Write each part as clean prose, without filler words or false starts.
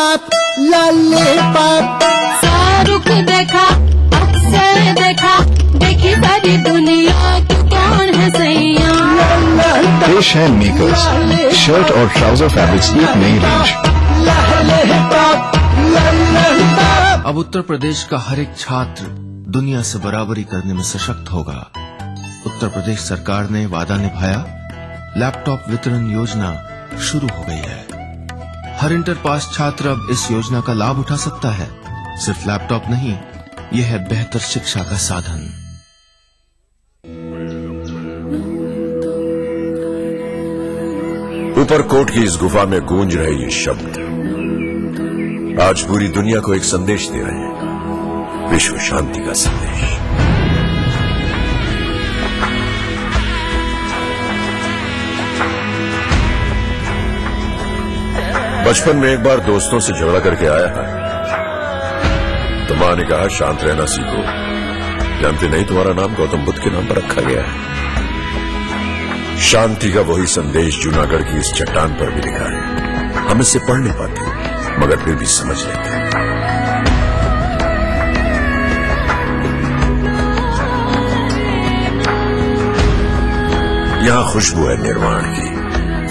Lollipop lollipop. Shahrukh देखा, अक्षय देखा, देखी सारी दुनिया तू कौन है सैया। पेश है मेकर्स शर्ट और ट्राउजर फैब्रिक्स की एक नई रेंज। अब उत्तर प्रदेश का हर एक छात्र दुनिया से बराबरी करने में सशक्त होगा। उत्तर प्रदेश सरकार ने वादा निभाया, लैपटॉप वितरण योजना शुरू हो गई है। हर इंटर पास छात्र अब इस योजना का लाभ उठा सकता है। सिर्फ लैपटॉप नहीं, यह है बेहतर शिक्षा का साधन। ऊपरकोट की इस गुफा में गूंज रहे ये शब्द आज पूरी दुनिया को एक संदेश दे रहे हैं, विश्व शांति का संदेश। बचपन में एक बार दोस्तों से झगड़ा करके आया था, तो मां ने कहा शांत रहना सीखो, जानते नहीं तुम्हारा नाम गौतम बुद्ध के नाम पर रखा गया है। शांति का वही संदेश जूनागढ़ की इस चट्टान पर भी लिखा है। हम इससे पढ़ नहीं पाते मगर फिर भी समझ लेते हैं। यहां खुशबू है निर्माण की,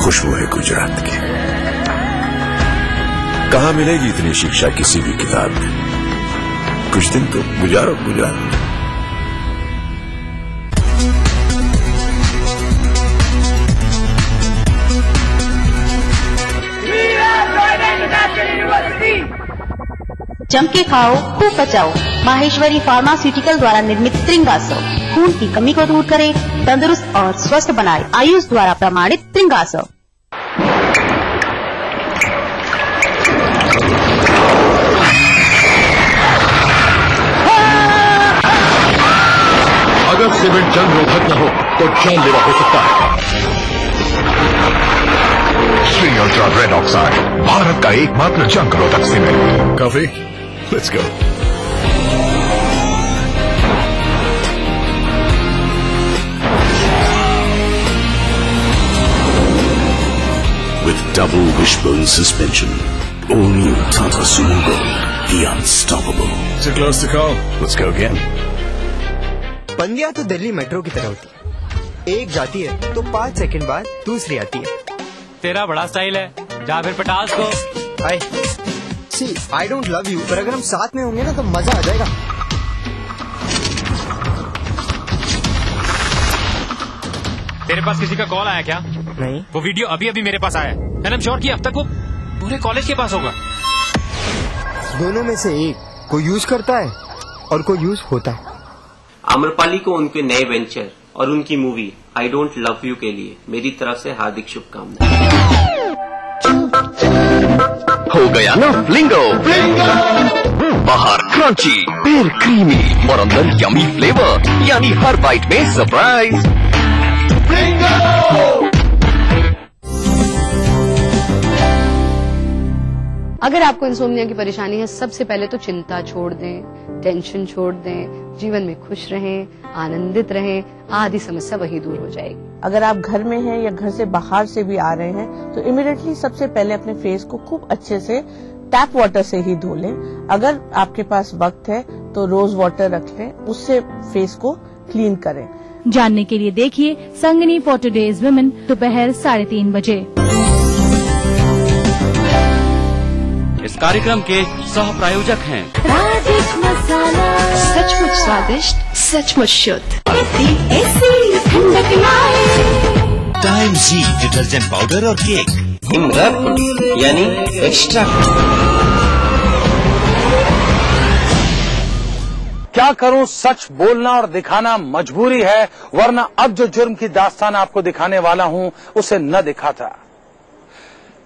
खुशबू है गुजरात की। कहां मिलेगी इतनी शिक्षा किसी भी किताब में। कुछ दिन तो गुजारो गुजरात। जम के खाओ, खूब बचाओ। माहेश्वरी फार्मास्यूटिकल द्वारा निर्मित त्रिंगासव खून की कमी को दूर करे, तंदुरुस्त और स्वस्थ बनाए। आयुष द्वारा प्रमाणित त्रिंगासव। अगर सीमेंट जंग रोधक न हो तो जानलेवा हो सकता है। Shri ultra red oxide, Bharat का एकमात्र जंग रोधक cement. Coffee, let's go. With double wishbone suspension, all new Tata Sumo Gold, the unstoppable. So close to call. Let's go again. बंदियां तो दिल्ली मेट्रो की तरह होती है, एक जाती है तो 5 सेकंड बाद दूसरी आती है। तेरा बड़ा स्टाइल है, जा फिर पटास को। हाय, सी आई डोंट लव यू, पर अगर हम साथ में होंगे ना तो मजा आ जाएगा। तेरे पास किसी का कॉल आया क्या? नहीं। वो वीडियो अभी अभी मेरे पास आया है। एंड आई एम श्योर कि अब तक वो पूरे कॉलेज के पास होगा। दोनों में से एक कोई यूज करता है और कोई यूज होता है। आम्रपाली को उनके नए वेंचर और उनकी movie I don't love you के लिए मेरी तरफ से हार्दिक शुभकामनाएं। हो गया ना फ्लिंगो। बाहर क्रंची, फिर क्रीमी और अंदर यमी फ्लेवर, यानी हर बाइट में सरप्राइज। अगर आपको इंसोम्निया की परेशानी है, सबसे पहले तो चिंता छोड़ दें, टेंशन छोड़ दें, जीवन में खुश रहें, आनंदित रहें, आधी समस्या वही दूर हो जाएगी। अगर आप घर में हैं या घर से बाहर से भी आ रहे हैं तो इमीडिएटली सबसे पहले अपने फेस को खूब अच्छे से टैप वाटर से ही धो लें। अगर आपके पास वक्त है तो रोज वाटर रख लें, उससे फेस को क्लीन करें। जानने के लिए देखिए संगिनी फॉर टुडेज वुमेन दोपहर 3:30 बजे। इस कार्यक्रम के सह प्रायोजक हैं राजेश मसाला, सचमुच स्वादिष्ट, सचमुच शुद्ध। टाइम जी डिटर्जेंट पाउडर और केक यानी एक्स्ट्रा। क्या करूं, सच बोलना और दिखाना मजबूरी है, वरना अब जो जुर्म की दास्तान आपको दिखाने वाला हूं उसे न दिखा था।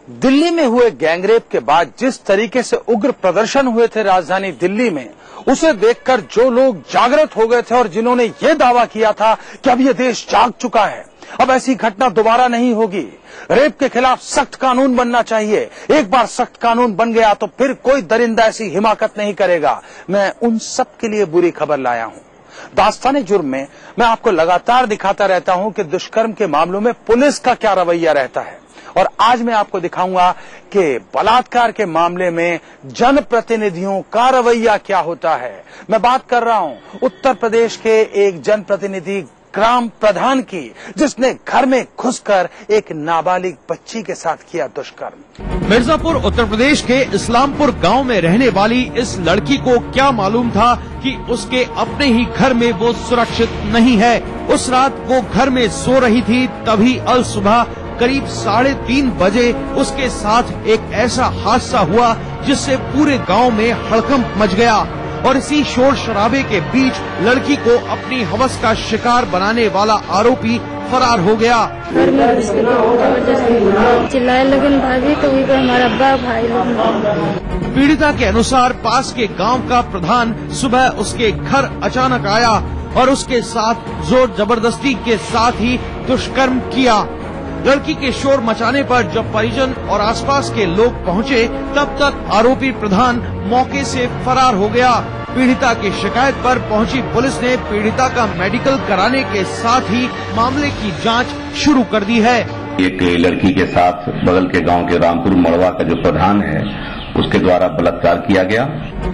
दिल्ली में हुए गैंगरेप के बाद जिस तरीके से उग्र प्रदर्शन हुए थे राजधानी दिल्ली में, उसे देखकर जो लोग जागृत हो गए थे और जिन्होंने ये दावा किया था कि अब ये देश जाग चुका है, अब ऐसी घटना दोबारा नहीं होगी, रेप के खिलाफ सख्त कानून बनना चाहिए, एक बार सख्त कानून बन गया तो फिर कोई दरिंदा ऐसी हिमाकत नहीं करेगा, मैं उन सब के लिए बुरी खबर लाया हूं। दास्ताने जुर्म में मैं आपको लगातार दिखाता रहता हूं कि दुष्कर्म के मामलों में पुलिस का क्या रवैया रहता है और आज मैं आपको दिखाऊंगा कि बलात्कार के मामले में जनप्रतिनिधियों का रवैया क्या होता है। मैं बात कर रहा हूं उत्तर प्रदेश के एक जनप्रतिनिधि ग्राम प्रधान की, जिसने घर में घुसकर एक नाबालिग बच्ची के साथ किया दुष्कर्म। मिर्जापुर उत्तर प्रदेश के इस्लामपुर गांव में रहने वाली इस लड़की को क्या मालूम था कि उसके अपने ही घर में वो सुरक्षित नहीं है। उस रात वो घर में सो रही थी, तभी अल सुबह करीब 3:30 बजे उसके साथ एक ऐसा हादसा हुआ जिससे पूरे गांव में हड़कंप मच गया और इसी शोर शराबे के बीच लड़की को अपनी हवस का शिकार बनाने वाला आरोपी फरार हो गया। घर में चिल्लाए लगन भागी तो वहीं पर हमारा अब्बा भाई लोग। पीड़िता के अनुसार पास के गांव का प्रधान सुबह उसके घर अचानक आया और उसके साथ जोर जबरदस्ती के साथ ही दुष्कर्म किया। लड़की के शोर मचाने पर जब परिजन और आसपास के लोग पहुंचे, तब तक आरोपी प्रधान मौके से फरार हो गया। पीड़िता की शिकायत पर पहुंची पुलिस ने पीड़िता का मेडिकल कराने के साथ ही मामले की जांच शुरू कर दी है। एक लड़की के साथ बगल के गांव के रामपुर मड़वा का जो प्रधान है उसके द्वारा बलात्कार किया गया।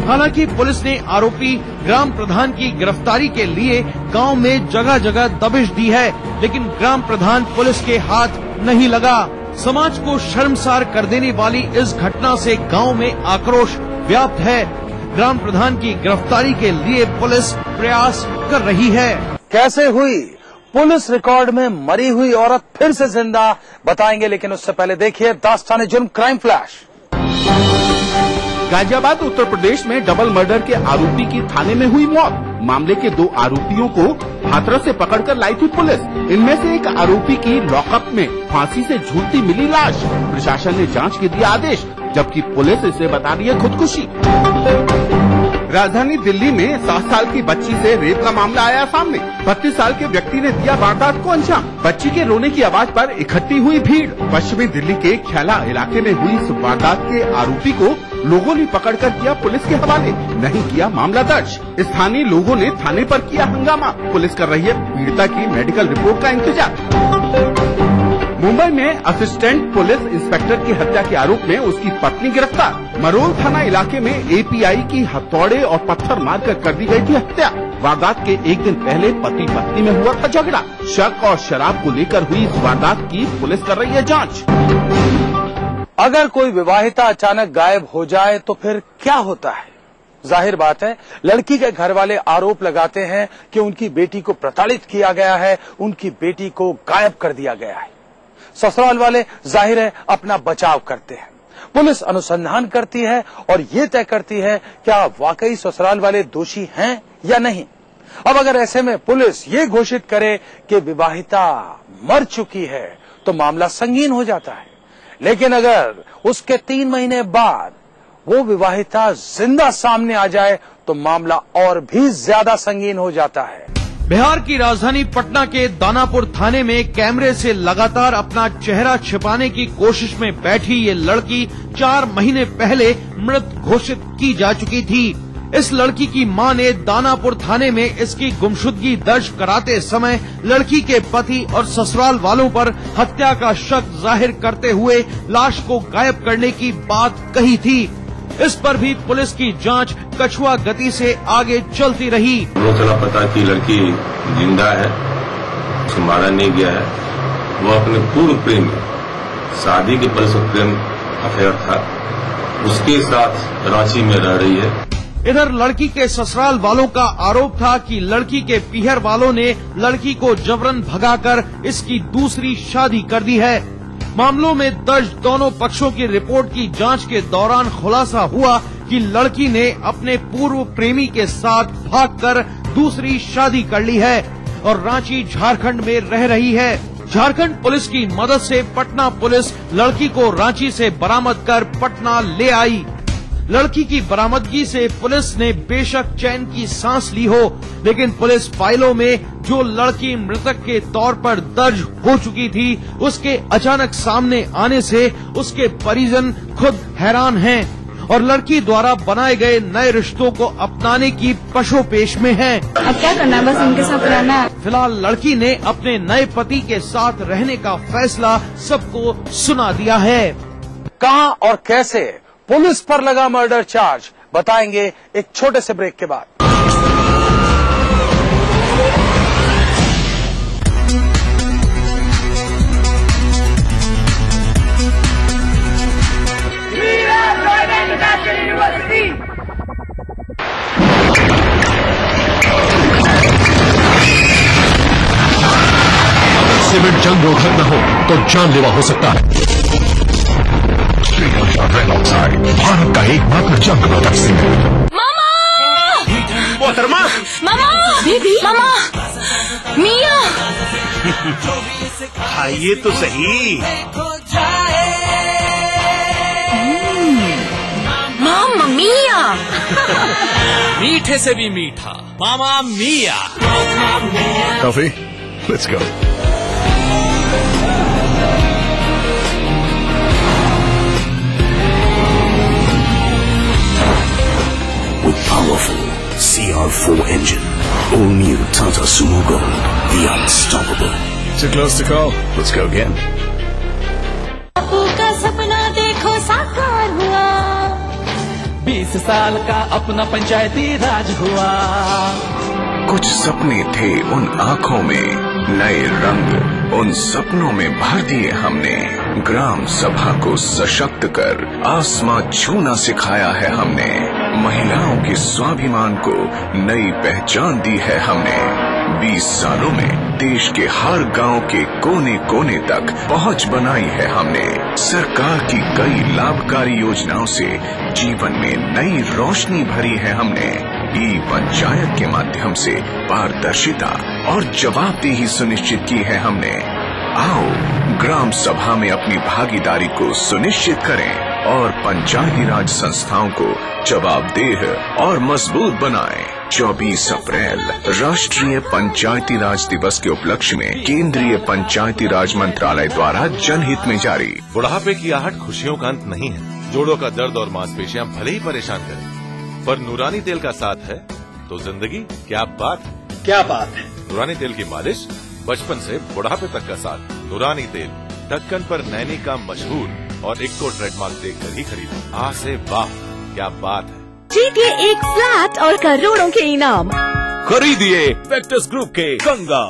हालांकि पुलिस ने आरोपी ग्राम प्रधान की गिरफ्तारी के लिए गांव में जगह जगह दबिश दी है, लेकिन ग्राम प्रधान पुलिस के हाथ नहीं लगा। समाज को शर्मसार कर देने वाली इस घटना से गांव में आक्रोश व्याप्त है। ग्राम प्रधान की गिरफ्तारी के लिए पुलिस प्रयास कर रही है। कैसे हुई पुलिस रिकॉर्ड में मरी हुई औरत फिर से जिंदा, बताएंगे, लेकिन उससे पहले देखिए दास्तान जुर्म क्राइम फ्लैश। गाजियाबाद उत्तर प्रदेश में डबल मर्डर के आरोपी की थाने में हुई मौत। मामले के 2 आरोपियों को हाथरस से पकड़कर लाई थी पुलिस। इनमें से एक आरोपी की लॉकअप में फांसी से झूलती मिली लाश। प्रशासन ने जांच के दिया आदेश, जबकि पुलिस इसे बता रही है खुदकुशी। राजधानी दिल्ली में 7 साल की बच्ची से रेप का मामला आया सामने। 32 साल के व्यक्ति ने दिया वारदात को अंजाम। बच्ची के रोने की आवाज पर इकट्ठी हुई भीड़। पश्चिमी दिल्ली के ख्याला इलाके में हुई इस वारदात के आरोपी को लोगों ने पकड़कर किया पुलिस के हवाले, नहीं किया मामला दर्ज। स्थानीय लोगों ने थाने पर किया हंगामा। पुलिस कर रही है पीड़िता की मेडिकल रिपोर्ट का इंतजार। मुंबई में असिस्टेंट पुलिस इंस्पेक्टर की हत्या के आरोप में उसकी पत्नी गिरफ्तार। मरोल थाना इलाके में एपीआई की हथौड़े और पत्थर मारकर कर दी गई थी हत्या। वारदात के एक दिन पहले पति पत्नी में हुआ था झगड़ा। शक और शराब को लेकर हुई इस वारदात की पुलिस कर रही है जांच। अगर कोई विवाहिता अचानक गायब हो जाए तो फिर क्या होता है? जाहिर बात है, लड़की के घर वाले आरोप लगाते हैं कि उनकी बेटी को प्रताड़ित किया गया है, उनकी बेटी को गायब कर दिया गया है। ससुराल वाले जाहिर है अपना बचाव करते हैं। पुलिस अनुसंधान करती है और ये तय करती है क्या वाकई ससुराल वाले दोषी हैं या नहीं। अब अगर ऐसे में पुलिस ये घोषित करे कि विवाहिता मर चुकी है तो मामला संगीन हो जाता है, लेकिन अगर उसके 3 महीने बाद वो विवाहिता जिंदा सामने आ जाए तो मामला और भी ज्यादा संगीन हो जाता है। बिहार की राजधानी पटना के दानापुर थाने में कैमरे से लगातार अपना चेहरा छिपाने की कोशिश में बैठी ये लड़की 4 महीने पहले मृत घोषित की जा चुकी थी। इस लड़की की मां ने दानापुर थाने में इसकी गुमशुदगी दर्ज कराते समय लड़की के पति और ससुराल वालों पर हत्या का शक जाहिर करते हुए लाश को गायब करने की बात कही थी। इस पर भी पुलिस की जांच कछुआ गति से आगे चलती रही। वो चला पता कि लड़की जिंदा है, उसको मारा नहीं गया है। वो अपने पूर्व प्रेमी, शादी के पहले से प्रेम अफेयर था, उसके साथ रांची में रह रही है। इधर लड़की के ससुराल वालों का आरोप था कि लड़की के पीहर वालों ने लड़की को जबरन भगाकर इसकी दूसरी शादी कर दी है। मामलों में दर्ज दोनों पक्षों की रिपोर्ट की जांच के दौरान खुलासा हुआ कि लड़की ने अपने पूर्व प्रेमी के साथ भागकर दूसरी शादी कर ली है और रांची झारखंड में रह रही है। झारखंड पुलिस की मदद से पटना पुलिस लड़की को रांची से बरामद कर पटना ले आई। लड़की की बरामदगी से पुलिस ने बेशक चैन की सांस ली हो, लेकिन पुलिस फाइलों में जो लड़की मृतक के तौर पर दर्ज हो चुकी थी उसके अचानक सामने आने से उसके परिजन खुद हैरान हैं और लड़की द्वारा बनाए गए नए रिश्तों को अपनाने की पशोपेश में है। अब क्या करना है, बस इनके साथ रहना है। फिलहाल लड़की ने अपने नए पति के साथ रहने का फैसला सबको सुना दिया है। कहां और कैसे पुलिस पर लगा मर्डर चार्ज, बताएंगे एक छोटे से ब्रेक के बाद। सिविल जंग रोधक न हो तो जानलेवा हो सकता है। रेड ऑक्साइड, भारत का एकमात्र जंग रोधक सीमेंट। मोहतरमा, मामा, बेबी, मामा, मिया, खाइए तो सही। मामा मिया। मीठे से भी मीठा, Mama Mia. Coffee, let's go. With powerful CR4 engine, all new Tata Sumo Gold, the unstoppable. Too close to call. Let's go again. बापू का सपना देखो साकार हुआ। 20 साल का अपना पंचायती राज हुआ। कुछ सपने थे उन आँखों में, नए रंग उन सपनों में भर दिए हमने। ग्राम सभा को सशक्त कर आसमां छूना सिखाया है हमने। महिलाओं के स्वाभिमान को नई पहचान दी है हमने। 20 सालों में देश के हर गांव के कोने कोने तक पहुंच बनाई है हमने। सरकार की कई लाभकारी योजनाओं से जीवन में नई रोशनी भरी है हमने। ई पंचायत के माध्यम से पारदर्शिता और जवाबदेही सुनिश्चित की है हमने। आओ ग्राम सभा में अपनी भागीदारी को सुनिश्चित करें और पंचायती राज संस्थाओं को जवाबदेह और मजबूत बनाएं। 24 अप्रैल राष्ट्रीय पंचायती राज दिवस के उपलक्ष्य में केंद्रीय पंचायती राज मंत्रालय द्वारा जनहित में जारी। बुढ़ापे की आहट खुशियों का अंत नहीं है। जोड़ों का दर्द और मांसपेशियां भले ही परेशान करें, पर नूरानी तेल का साथ है तो जिंदगी क्या बात है। क्या बात है। नूरानी तेल की मालिश बचपन से बुढ़ापे तक का साथ। नूरानी तेल ढक्कन पर नैनी का मशहूर और इक्को ट्रेडमार्क देखकर ही खरीदो। आ से वाह, क्या बात है। जीतिए एक फ्लैट और करोड़ों के इनाम। खरीदिए वेक्टस ग्रुप के गंगा,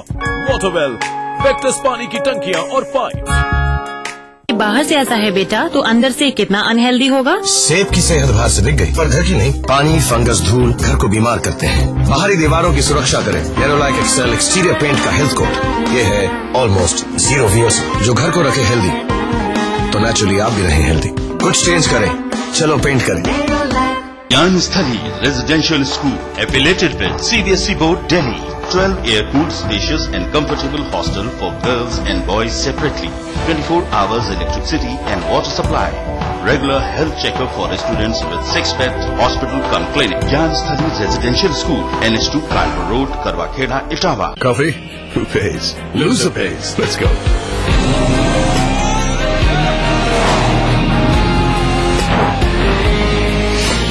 वाटरवेल, वेक्टस पानी की टंकियां और पाइप। बाहर से ऐसा है बेटा, तो अंदर से कितना अनहेल्दी होगा। सेब की सेहत बाहर से दिख गई, पर घर की नहीं। पानी, फंगस, धूल घर को बीमार करते हैं। बाहरी दीवारों की सुरक्षा करें। एरोलाइक एक्सेल एक्सटीरियर पेंट का हेल्थ कोट। ये है ऑलमोस्ट 0 VOC, जो घर को रखे हेल्दी, तो नेचुरली आप भी रहें हेल्दी। कुछ चेंज करें, चलो पेंट करें। ज्ञान स्थली residential school affiliated with CBSE Board, Delhi. 12 air-cooled, spacious and comfortable hostel for girls and boys separately. 24 hours electricity and water supply. Regular health checkup for students with 6-bed hospital cum clinic. Gyan Sthali Residential School, NH2 Kanpur Road, Karwa Kheda, Etawah. Coffee? Who pays? Loser pays. Let's go.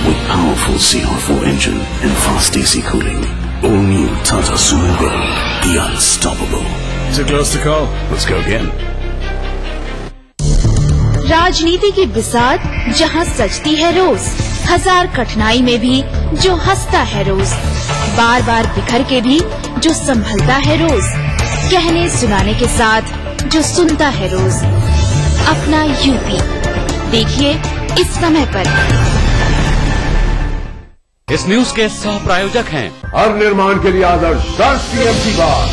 With powerful CR4 engine and fast AC cooling, all new Tata Sumo Gold, the unstoppable. Too close to call. Let's go again. राजनीति की बिसात जहाँ सजती है रोज, हजार कठिनाई में भी जो हंसता है रोज, बार बार बिखर के भी जो संभलता है रोज, कहने सुनाने के साथ जो सुनता है रोज। अपना यूपी देखिए इस समय पर। इस न्यूज के सह प्रायोजक हैं हर निर्माण के लिए आदर्श राष्ट्रीय एमसी बार,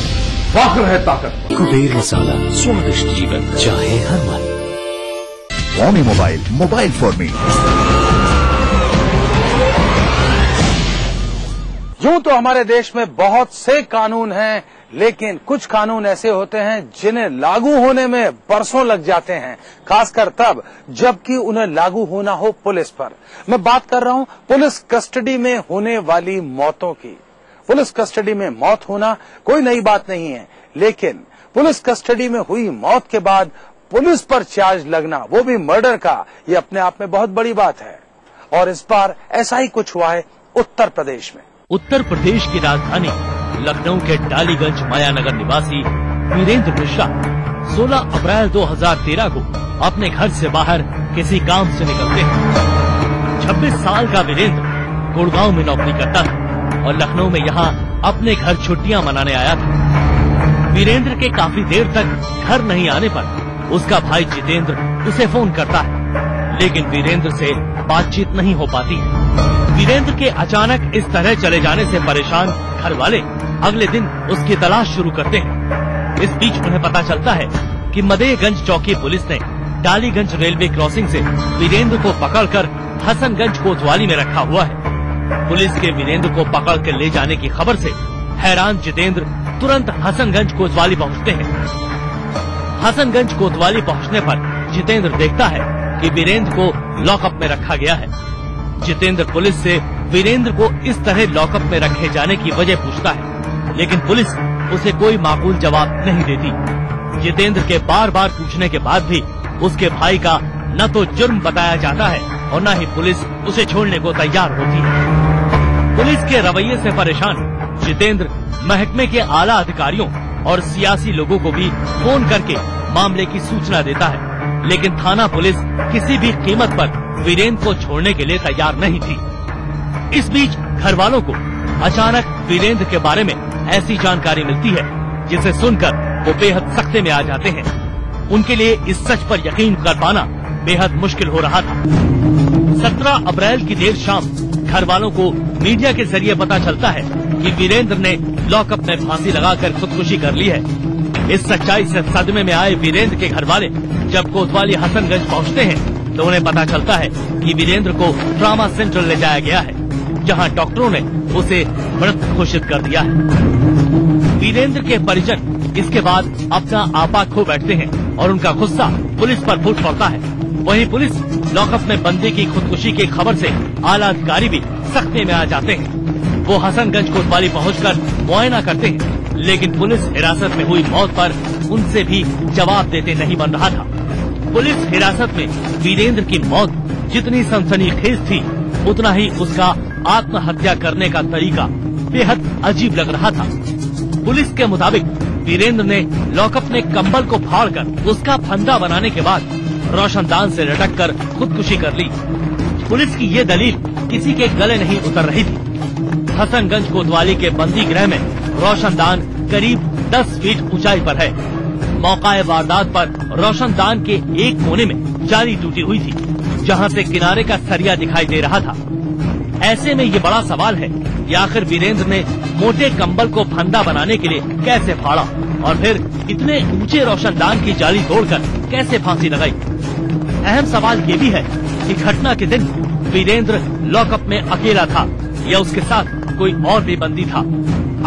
फख्र है ताकत। कुबेर मसाला, स्वादिष्ट जीवन चाहे हर मन। Romi Mobile, mobile for me. यूं तो हमारे देश में बहुत से कानून हैं, लेकिन कुछ कानून ऐसे होते हैं जिन्हें लागू होने में बरसों लग जाते हैं, खासकर तब जबकि उन्हें लागू होना हो पुलिस पर। मैं बात कर रहा हूं पुलिस कस्टडी में होने वाली मौतों की। पुलिस कस्टडी में मौत होना कोई नई बात नहीं है, लेकिन पुलिस कस्टडी में हुई मौत के बाद पुलिस पर चार्ज लगना, वो भी मर्डर का, ये अपने आप में बहुत बड़ी बात है। और इस बार ऐसा ही कुछ हुआ है उत्तर प्रदेश में। उत्तर प्रदेश की राजधानी लखनऊ के डालीगंज मायानगर निवासी वीरेंद्र मिश्रा 16 अप्रैल 2013 को अपने घर से बाहर किसी काम से निकलते हैं। 26 साल का वीरेंद्र गुड़गांव में नौकरी करता था और लखनऊ में यहाँ अपने घर छुट्टियां मनाने आया था। वीरेंद्र के काफी देर तक घर नहीं आने पर उसका भाई जितेंद्र उसे फोन करता है, लेकिन वीरेंद्र से बातचीत नहीं हो पाती। वीरेंद्र के अचानक इस तरह चले जाने से परेशान घर वाले अगले दिन उसकी तलाश शुरू करते हैं। इस बीच उन्हें पता चलता है कि मदेयगंज चौकी पुलिस ने डालीगंज रेलवे क्रॉसिंग से वीरेंद्र को पकड़कर हसनगंज कोतवाली में रखा हुआ है। पुलिस के वीरेंद्र को पकड़ कर ले जाने की खबर से हैरान जितेंद्र तुरंत हसनगंज कोतवाली पहुंचते हैं। हसनगंज कोतवाली पहुंचने पर जितेंद्र देखता है कि वीरेंद्र को लॉकअप में रखा गया है। जितेंद्र पुलिस से वीरेंद्र को इस तरह लॉकअप में रखे जाने की वजह पूछता है, लेकिन पुलिस उसे कोई माकूल जवाब नहीं देती। जितेंद्र के बार बार पूछने के बाद भी उसके भाई का न तो जुर्म बताया जाता है और न ही पुलिस उसे छोड़ने को तैयार होती है। पुलिस के रवैये से परेशान जितेंद्र महकमे के आला अधिकारियों और सियासी लोगों को भी फोन करके मामले की सूचना देता है, लेकिन थाना पुलिस किसी भी कीमत पर वीरेंद्र को छोड़ने के लिए तैयार नहीं थी। इस बीच घर वालों को अचानक वीरेंद्र के बारे में ऐसी जानकारी मिलती है जिसे सुनकर वो बेहद सख्ते में आ जाते हैं। उनके लिए इस सच पर यकीन कर पाना बेहद मुश्किल हो रहा था। 17 अप्रैल की देर शाम घर वालों को मीडिया के जरिए पता चलता है कि वीरेंद्र ने लॉकअप में फांसी लगाकर खुदकुशी कर ली है। इस सच्चाई से सदमे में आए वीरेंद्र के घर वाले जब कोतवाली हसनगंज पहुंचते हैं तो उन्हें पता चलता है कि वीरेंद्र को ट्रॉमा सेंटर ले जाया गया है, जहां डॉक्टरों ने उसे मृत घोषित कर दिया है। वीरेंद्र के परिजन इसके बाद अपना आपा खो बैठते हैं और उनका गुस्सा पुलिस पर फूट पड़ता है। वहीं पुलिस लॉकअप में बंदी की खुदकुशी की खबर से आला अधिकारी भी सख्ते में आ जाते हैं। वो हसनगंज कोतवाली पहुंचकर मुआयना करते हैं, लेकिन पुलिस हिरासत में हुई मौत पर उनसे भी जवाब देते नहीं बन रहा था। पुलिस हिरासत में वीरेंद्र की मौत जितनी सनसनीखेज थी, उतना ही उसका आत्महत्या करने का तरीका बेहद अजीब लग रहा था। पुलिस के मुताबिक वीरेंद्र ने लॉकअप में कंबल को फाड़कर उसका फंदा बनाने के बाद रोशनदान से लटककर खुदकुशी कर ली। पुलिस की ये दलील किसी के गले नहीं उतर रही थी। हसनगंज कोतवाली के बंदी गृह में रोशनदान करीब 10 फीट ऊंचाई पर है। मौकाए वारदात पर रोशनदान के एक कोने में जाली टूटी हुई थी, जहां से किनारे का सरिया दिखाई दे रहा था। ऐसे में ये बड़ा सवाल है कि आखिर वीरेंद्र ने मोटे कंबल को फंदा बनाने के लिए कैसे फाड़ा और फिर इतने ऊंचे रोशनदान की जाली तोड़कर कैसे फांसी लगाई। अहम सवाल ये भी है कि घटना के दिन वीरेंद्र लॉकअप में अकेला था या उसके साथ कोई और भी बंदी था।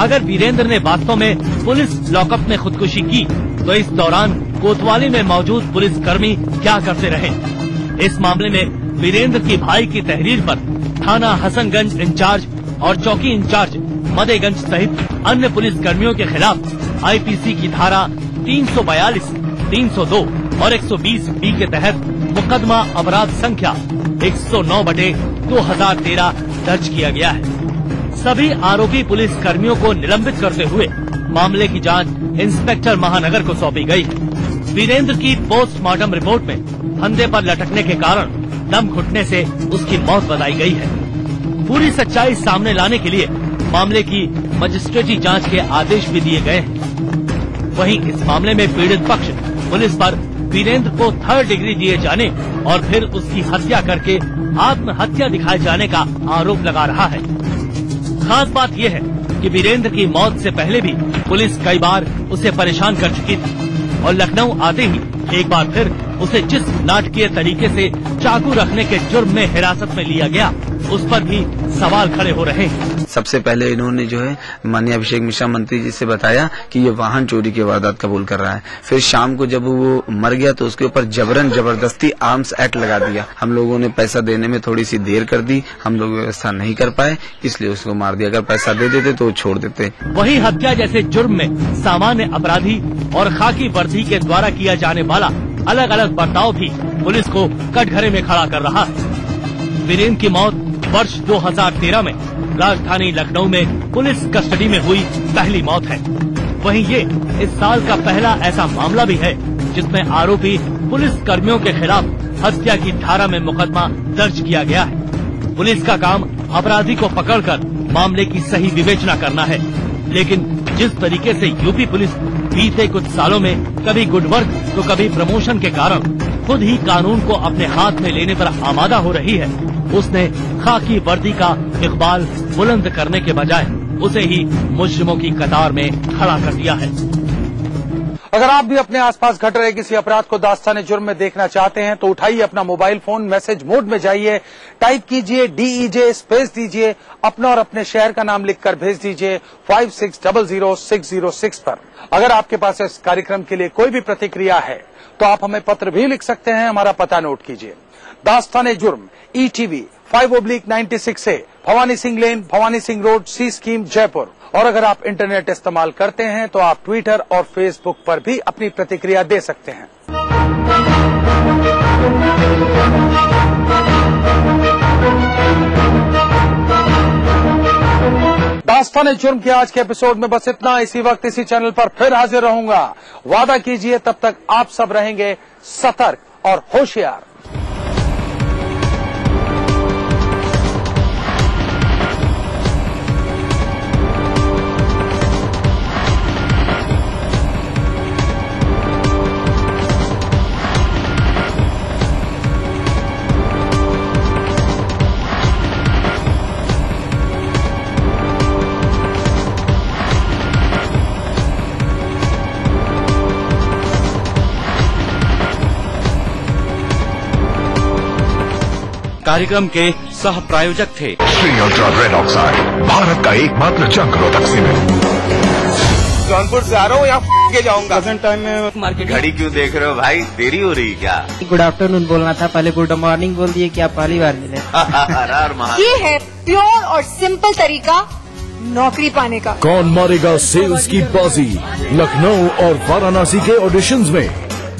अगर वीरेंद्र ने वास्तव में पुलिस लॉकअप में खुदकुशी की तो इस दौरान कोतवाली में मौजूद पुलिस कर्मी क्या करते रहे। इस मामले में वीरेंद्र की भाई की तहरीर पर थाना हसनगंज इंचार्ज और चौकी इंचार्ज मदेगंज सहित अन्य पुलिस कर्मियों के खिलाफ आईपीसी की धारा 342, 302 और 120 बी के तहत मुकदमा अपराध संख्या 109/2013 दर्ज किया गया है। सभी आरोपी पुलिस कर्मियों को निलंबित करते हुए मामले की जांच इंस्पेक्टर महानगर को सौंपी गई। वीरेंद्र की पोस्टमार्टम रिपोर्ट में फंदे पर लटकने के कारण दम घुटने से उसकी मौत बताई गई है। पूरी सच्चाई सामने लाने के लिए मामले की मजिस्ट्रेटी जांच के आदेश भी दिए गए हैं। वहीं इस मामले में पीड़ित पक्ष पुलिस पर वीरेंद्र को 3rd डिग्री दिए जाने और फिर उसकी हत्या करके आत्महत्या दिखाए जाने का आरोप लगा रहा है। खास बात यह है कि वीरेंद्र की मौत से पहले भी पुलिस कई बार उसे परेशान कर चुकी थी और लखनऊ आते ही एक बार फिर उसे जिस नाटकीय तरीके से चाकू रखने के जुर्म में हिरासत में लिया गया, उस पर भी सवाल खड़े हो रहे हैं। सबसे पहले इन्होंने जो है माननीय अभिषेक मिश्रा मंत्री जी से बताया कि ये वाहन चोरी की वारदात कबूल कर रहा है। फिर शाम को जब वो मर गया तो उसके ऊपर जबरदस्ती आर्म्स एक्ट लगा दिया। हम लोगों ने पैसा देने में थोड़ी सी देर कर दी, हम लोग व्यवस्था नहीं कर पाए, इसलिए उसको मार दिया। अगर पैसा दे देते तो छोड़ देते। वहीं हत्या जैसे जुर्म में सामान्य अपराधी और खाकी वर्दी के द्वारा किया जाने वाला अलग अलग बर्ताव भी पुलिस को कटघरे में खड़ा कर रहा है। वीरेंद्र की मौत वर्ष 2013 में राजधानी लखनऊ में पुलिस कस्टडी में हुई पहली मौत है। वहीं ये इस साल का पहला ऐसा मामला भी है जिसमें आरोपी पुलिस कर्मियों के खिलाफ हत्या की धारा में मुकदमा दर्ज किया गया है। पुलिस का काम अपराधी को पकड़कर मामले की सही विवेचना करना है, लेकिन जिस तरीके से यूपी पुलिस बीते कुछ सालों में कभी गुड वर्क तो कभी प्रमोशन के कारण खुद ही कानून को अपने हाथ में लेने पर आमादा हो रही है, उसने खाकी वर्दी का इकबाल बुलंद करने के बजाय उसे ही मुजरिमों की कतार में खड़ा कर दिया है। अगर आप भी अपने आसपास घट रहे किसी अपराध को दास्ताने जुर्म में देखना चाहते हैं तो उठाइए अपना मोबाइल फोन, मैसेज मोड में जाइए, टाइप कीजिए DEJ स्पेस दीजिए, अपना और अपने शहर का नाम लिखकर भेज दीजिए 56000606 पर। अगर आपके पास इस कार्यक्रम के लिए कोई भी प्रतिक्रिया है तो आप हमें पत्र भी लिख सकते हैं। हमारा पता नोट कीजिए, दास्ताने जुर्म ETV 5/96 A, Bhawani Singh lane, Bhawani Singh road, C scheme, Jaipur. और अगर आप इंटरनेट इस्तेमाल करते हैं तो आप ट्विटर और फेसबुक पर भी अपनी प्रतिक्रिया दे सकते हैं। दास्ताने जुर्म के आज के एपिसोड में बस इतना। इसी वक्त इसी चैनल पर फिर हाजिर रहूंगा, वादा कीजिए। तब तक आप सब रहेंगे सतर्क और होशियार। कार्यक्रम के सह प्रायोजक थे Shri ultra red oxide, Bharat का एकमात्र जंग रोधक सीमेंट। जौनपुर से आ रहा हूँ, यहाँ के जाऊंगा। प्रेजेंट टाइम में मार्केट। घड़ी क्यों देख रहे हो भाई, देरी हो रही क्या? गुड आफ्टरनून बोलना था, पहले गुड मॉर्निंग बोल दिए कि आप पहली बार मिले। ये है प्योर और सिंपल तरीका नौकरी पाने का। कौन मारेगा सेल्स की बाजी? लखनऊ और वाराणसी के ऑडिशंस में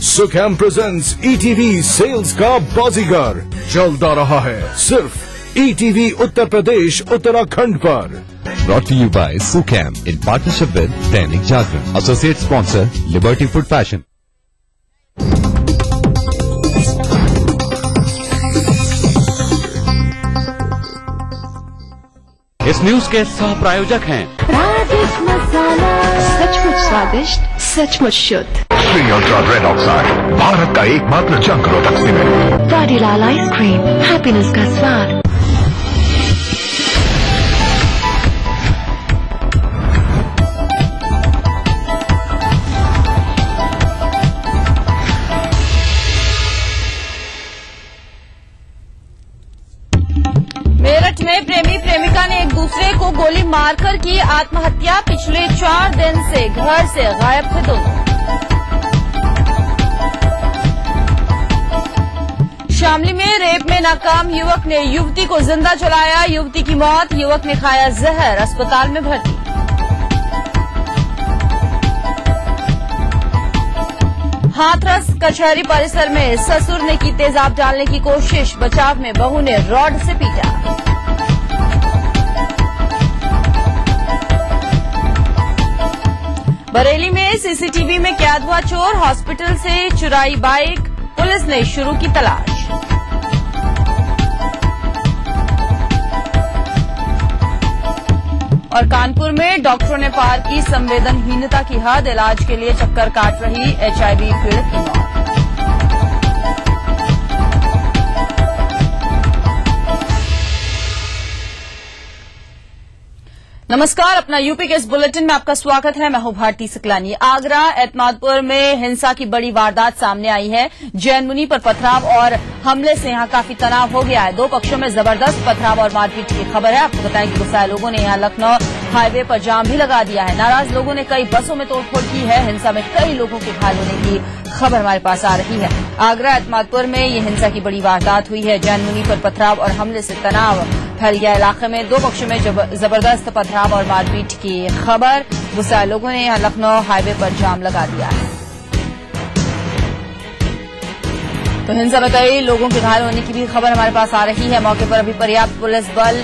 सुखैम प्रेजेंट्स ETV सेल्स का बाजीगर चलता रहा है सिर्फ ETV उत्तर प्रदेश उत्तराखंड पर। Brought to you by Sukham in partnership with Dainik Jagran. Associate sponsor Liberty Food Fashion. इस न्यूज के सह प्रायोजक हैं राजेश मसाला, सचमुच स्वादिष्ट, सचमुच शुद्ध। Shri ultra red oxide, Bharat का एकमात्र जंग रोधक सीमेंट। वाडीलाल आइसक्रीम, हैप्पीनेस का स्वाद। मेरठ में प्रेमी प्रेमिका ने एक दूसरे को गोली मारकर की आत्महत्या। पिछले 4 दिन से घर से गायब थे दोनों। शामली में रेप में नाकाम युवक ने युवती को जिंदा जलाया। युवती की मौत, युवक ने खाया जहर, अस्पताल में भर्ती। हाथरस कचहरी परिसर में ससुर ने की तेजाब डालने की कोशिश, बचाव में बहू ने रॉड से पीटा। बरेली में सीसीटीवी में कैद हुआ चोर, हॉस्पिटल से चुराई बाइक, पुलिस ने शुरू की तलाश। और कानपुर में डॉक्टरों ने पार की संवेदनहीनता की हद, इलाज के लिए चक्कर काट रही HIV पीड़ित की मौत। नमस्कार, अपना यूपी के इस बुलेटिन में आपका स्वागत है। मैं हूं भारती सिकलानी। आगरा एतमादपुर में हिंसा की बड़ी वारदात सामने आई है। जैन मुनि पर पथराव और हमले से यहां काफी तनाव हो गया है। दो पक्षों में जबरदस्त पथराव और मारपीट की खबर है। आपको बताएं कि गुस्साए लोगों ने यहां लखनऊ हाईवे पर जाम भी लगा दिया है। नाराज लोगों ने कई बसों में तोड़फोड़ की है। हिंसा में कई लोगों के घायल होने की खबर हमारे पास आ रही है। आगरा एतमादपुर में ये हिंसा की बड़ी वारदात हुई है। जैन मुनि पर पथराव और हमले से तनाव फैल गया इलाके में। दो पक्षों में जबरदस्त पथराव और मारपीट की खबर। गुस्साए लोगों ने यहां लखनऊ हाईवे पर जाम लगा दिया है। तो हिंसा में कई लोगों के घायल होने की भी खबर हमारे पास आ रही है। मौके पर अभी पर्याप्त पुलिस बल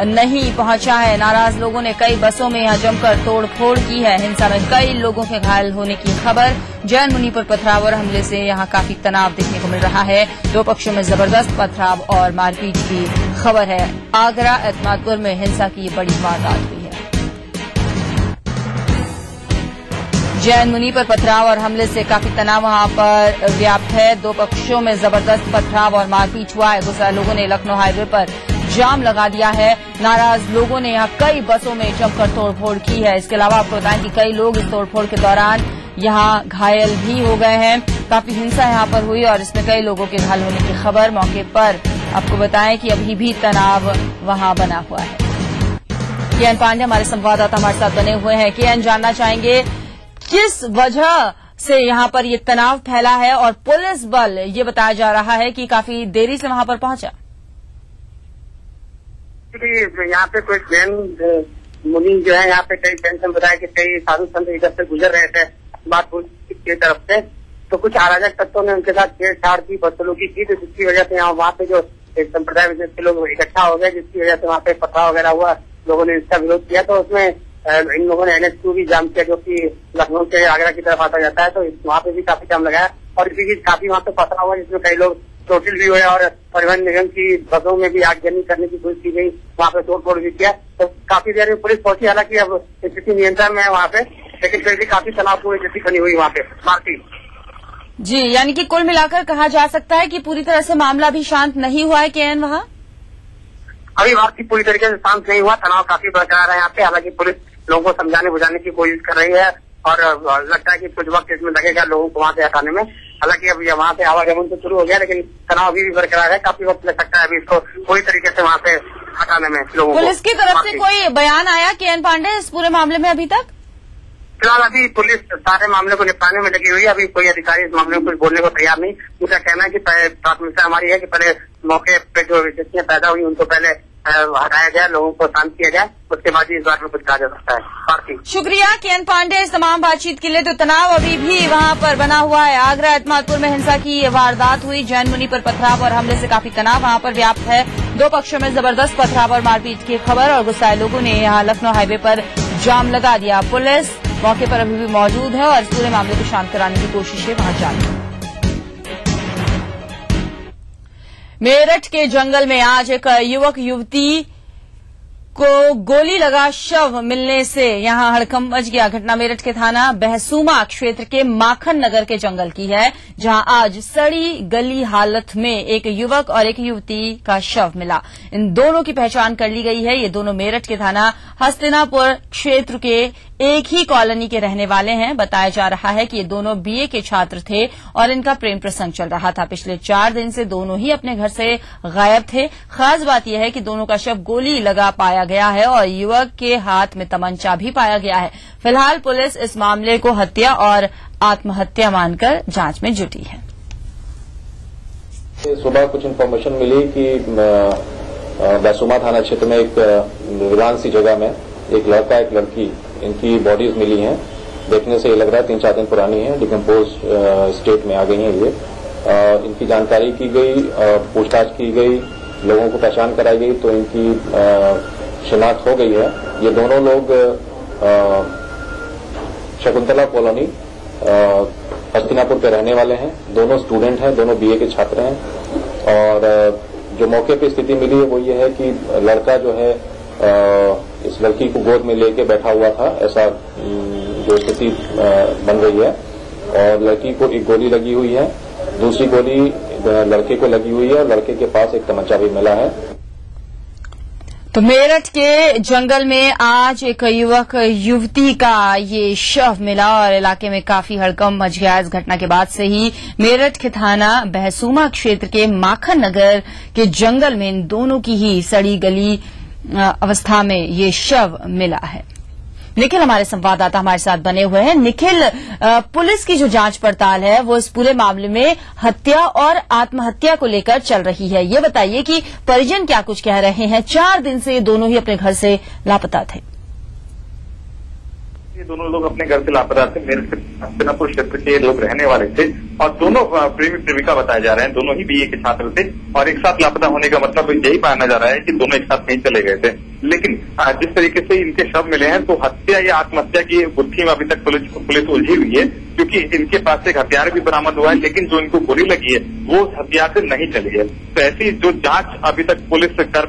नहीं पहुंचा है। नाराज लोगों ने कई बसों में यहां जमकर तोड़फोड़ की है। हिंसा में कई लोगों के घायल होने की खबर। जैन मुनि पर पथराव और हमले से यहां काफी तनाव देखने को मिल रहा है। दो पक्षों में जबरदस्त पथराव और मारपीट की खबर है। आगरा एतमादपुर में हिंसा की बड़ी वारदात हुई है। जैन मुनि पर पथराव और हमले से काफी तनाव वहां पर व्याप्त है। दो पक्षों में जबरदस्त पथराव और मारपीट हुआ है। गुस्साए लोगों ने लखनऊ हाईवे पर जाम लगा दिया है। नाराज लोगों ने यहां कई बसों में जमकर तोड़फोड़ की है। इसके अलावा आपको बताएं कि कई लोग इस तोड़फोड़ के दौरान यहां घायल भी हो गए हैं। काफी हिंसा यहां पर हुई और इसमें कई लोगों के घायल होने की खबर। मौके पर आपको बताएं कि अभी भी तनाव वहां बना हुआ है। केएन पांडे हमारे संवाददाता हमारे साथ बने हुए हैं। केएन, जानना चाहेंगे किस वजह से यहां पर ये तनाव फैला है और पुलिस बल ये बताया जा रहा है कि काफी देरी से वहां पर पहुंचा। यहाँ पे कोई जैन मुनि जो है यहाँ पे कई जैन संप्रदाय के कई साधु संत इधर से गुजर रहे थे बातपुर की तरफ से, तो कुछ अराजक तत्वों ने उनके साथ छेड़छाड़ की, बदसलूकी की, तो जिसकी वजह से यहाँ वहाँ पे जो एक संप्रदाय विशेष के लोग इकट्ठा हो गए, जिसकी वजह से वहाँ पे पथराव वगैरह हुआ, लोगों ने इसका विरोध किया। तो उसमें इन लोगों ने NH2 भी जाम किया, जो कि लखनऊ से आगरा की तरफ आता जाता है, तो वहाँ पे भी काफी जाम लगाया और इसी बीच काफी वहाँ पे पथराव हुआ, जिसमें कई लोग चोटिल भी हुए और परिवहन निगम की बसों में भी आगजनी करने की कोशिश की गई, वहाँ पे तोड़फोड़ भी किया। तो काफी देर में पुलिस पहुंची, हालांकि अब स्थिति नियंत्रण में है वहाँ पे, लेकिन फिर भी काफी तनावपूर्ण स्थिति बनी हुई वहाँ पे। मार्टी जी, यानी कि कुल मिलाकर कहा जा सकता है कि पूरी तरह से मामला भी शांत नहीं हुआ है केएन वहाँ? अभी बात की पूरी तरीके से शांत नहीं हुआ, तनाव काफी बरकरार है यहाँ पे। हालांकि पुलिस लोगों को समझाने बुझाने की कोशिश कर रही है और लगता है कि कुछ वक्त इसमें लगेगा लोगों को वहाँ से हटाने में। हालांकि अब वहाँ से आवागमन तो शुरू हो गया, लेकिन तनाव अभी भी बरकरार है, काफी वक्त लग सकता है अभी इसको पूरी तरीके से वहाँ से हटाने में लोगों को। पुलिस की तरफ से कोई बयान आया केएन पांडे इस पूरे मामले में अभी तक? फिलहाल अभी पुलिस सारे मामले को निपटाने में लगी हुई है। अभी कोई अधिकारी इस मामले में कुछ बोलने को तैयार नहीं। उनका कहना है कि प्राथमिकता हमारी है कि पहले मौके पे जो स्थितियां पैदा हुई उनको पहले हटाया जाए, लोगों को शांत किया जाए, उसके बाद ही इस बारे में कुछ कहा जा सकता है। शुक्रिया केएन पांडे इस तमाम बातचीत के लिए। तो तनाव अभी भी वहां पर बना हुआ है। आगरा एतमादपुर में हिंसा की वारदात हुई। जैन मुनि पर पथराव और हमले से काफी तनाव वहां पर व्याप्त है। दो पक्षों में जबरदस्त पथराव और मारपीट की खबर और गुस्साए लोगों ने यहां लखनऊ हाईवे पर जाम लगा दिया। पुलिस मौके पर अभी भी मौजूद है और इस पूरे मामले को शांत कराने की कोशिशें वहां जारी है। मेरठ के जंगल में आज एक युवक युवती को गोली लगा शव मिलने से यहां हड़कंप मच गया। घटना मेरठ के थाना बहसूमा क्षेत्र के माखन नगर के जंगल की है, जहां आज सड़ी गली हालत में एक युवक और एक युवती का शव मिला। इन दोनों की पहचान कर ली गई है। ये दोनों मेरठ के थाना हस्तिनापुर क्षेत्र के एक ही कॉलोनी के रहने वाले हैं। बताया जा रहा है कि ये दोनों BA के छात्र थे और इनका प्रेम प्रसंग चल रहा था। पिछले 4 दिन से दोनों ही अपने घर से गायब थे। खास बात यह है कि दोनों का शव गोली लगा पाया गया है और युवक के हाथ में तमंचा भी पाया गया है। फिलहाल पुलिस इस मामले को हत्या और आत्महत्या मानकर जांच में जुटी है। सुबह कुछ इन्फॉर्मेशन मिली कि बहसूमा थाना क्षेत्र में एक वीरान सी जगह में एक लड़का एक लड़की इनकी बॉडीज मिली हैं। देखने से ये लग रहा है 3-4 दिन पुरानी है, डिकम्पोज स्टेट में आ गई हैं ये। इनकी जानकारी की गई, पूछताछ की गई, लोगों को पहचान कराई गई तो इनकी शिनाख्त हो गई है। ये दोनों लोग शकुंतला कॉलोनी हस्तिनापुर के रहने वाले हैं। दोनों स्टूडेंट हैं, दोनों BA के छात्र हैं। और जो मौके पे स्थिति मिली है वो ये है कि लड़का जो है इस लड़की को गोद में लेके बैठा हुआ था, ऐसा जो स्थिति बन रही है। और लड़की को एक गोली लगी हुई है, दूसरी गोली लड़के को लगी हुई है और लड़के के पास एक तमंचा भी मिला है। तो मेरठ के जंगल में आज एक युवक युवती का ये शव मिला और इलाके में काफी हड़कंप मच गया। इस घटना के बाद से ही मेरठ के थाना बहसूमा क्षेत्र के माखन नगर के जंगल में इन दोनों की ही सड़ी गली अवस्था में ये शव मिला है। निखिल हमारे संवाददाता हमारे साथ बने हुए हैं। निखिल, पुलिस की जो जांच पड़ताल है वो इस पूरे मामले में हत्या और आत्महत्या को लेकर चल रही है। ये बताइए कि परिजन क्या कुछ कह रहे हैं। 4 दिन से ये दोनों ही अपने घर से लापता थे। ये दोनों लोग अपने घर से लापता थे। मेरठ हस्तिनापुर क्षेत्र के लोग रहने वाले थे और दोनों प्रेमी प्रेमिका बताए जा रहे हैं। दोनों ही बीए के छात्र थे और एक साथ लापता होने का मतलब यही माना जा रहा है कि दोनों एक साथ कहीं चले गए थे। लेकिन जिस तरीके से इनके शव मिले हैं तो हत्या या आत्महत्या की गुत्थी में अभी तक पुलिस उलझी हुई है, क्योंकि इनके पास एक हथियार भी बरामद हुआ है, लेकिन जो इनको गोली लगी है वो हथियार से नहीं चली है। तो ऐसी जो जांच अभी तक पुलिस कर